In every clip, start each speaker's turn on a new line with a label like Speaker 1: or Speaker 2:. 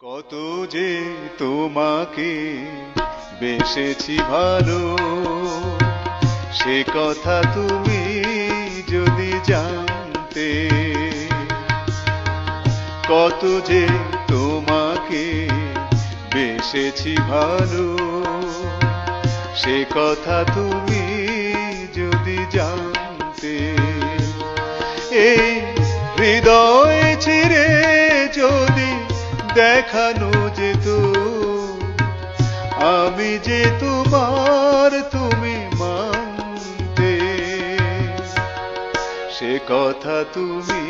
Speaker 1: কত যে তোমাকে বেসেছি ভালো, সে কথা তুমি যদি জানতে। কত যে তোমাকে বেসেছি ভালো, সে কথা তুমি যদি জানতে। এই হৃদয় ছিঁড়ে যদি দেখানো যেত আমি যে তোমার, তুমি মানতে। সে কথা তুমি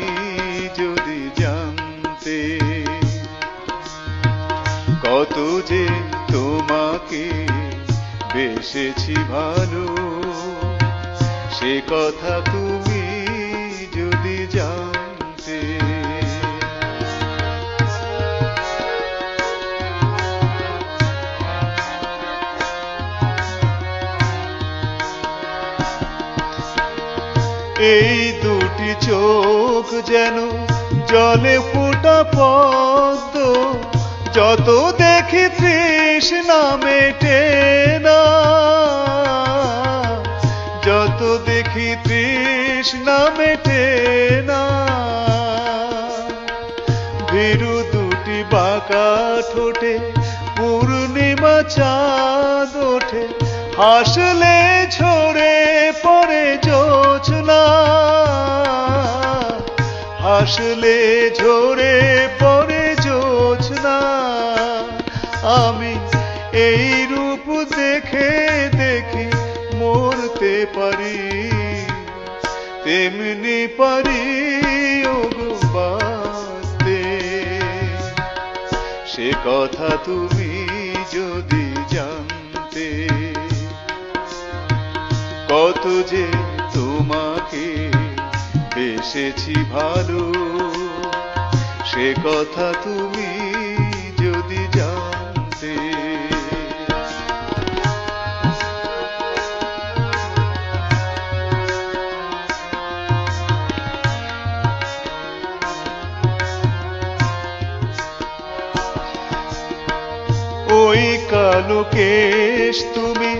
Speaker 1: যদি জানতে। কত যে তোমাকে বেসেছি ভালো, সে কথা তুমি যদি জানতে। এই দুটি চোখ যেন জলে ফোটা পদ্ম, যত দেখি তৃষ্ণা মেটে না, যত দেখি তৃষ্ণা মেটে না। ভীরু দুটি বাঁকা ঠোঁটে পূর্ণিমা চাঁদ ওঠে, হাসলে ঝরে পড়ে জোছনা, হাসলে ঝরে পড়ে জোছনা। আমি এই রূপ দেখে দেখে মরতে পারি, তেমনি পারি ওগো বাঁচতে। সে কথা তুমি যদি জানতে। কত যে তোমাকে বেসেছি ভালো, সে কথা তুমি যদি জানতে। ওই কালো কেশ তুমি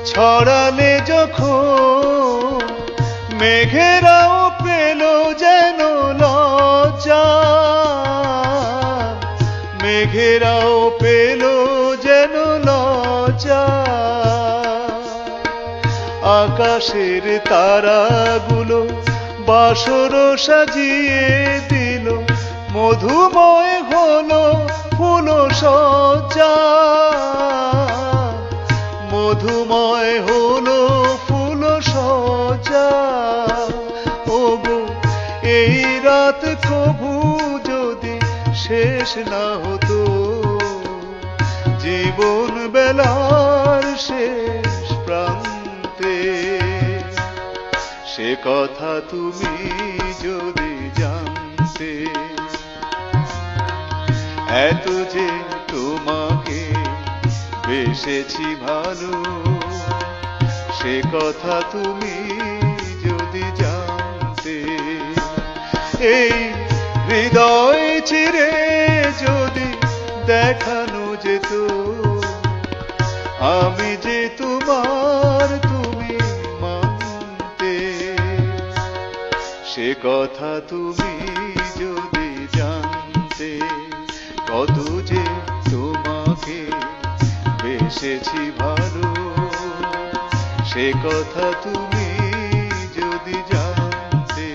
Speaker 1: ছড়ালে যখন, মেঘেরাও পেল যেন লজ্জা, মেঘেরাও পেল যেন লজ্জা। আকাশের তারাগুলো বাসর সাজিয়ে দিল, মধুময় হলো ফুল সজ্জা, মধুময় হলো ফুল সজ্জা। ওগো এই রাত কভু যদি শেষ না হতো, জীবন বেলার শেষ প্রান্তে। সে কথা তুমি যদি জানতে। এত যে তোমাকে বেসেছি ভালো, সে কথা তুমি যদি জানতে। এই হৃদয় চিরে যদি দেখানো যেত আমি যে তোমার, তুমি মানতে। সে কথা তুমি যদি জানতে। কত যে তোমাকে বেসেছি ভালো, সে কথা তুমি যদি জানতে।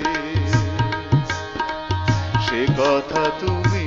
Speaker 1: সে কথা তুমি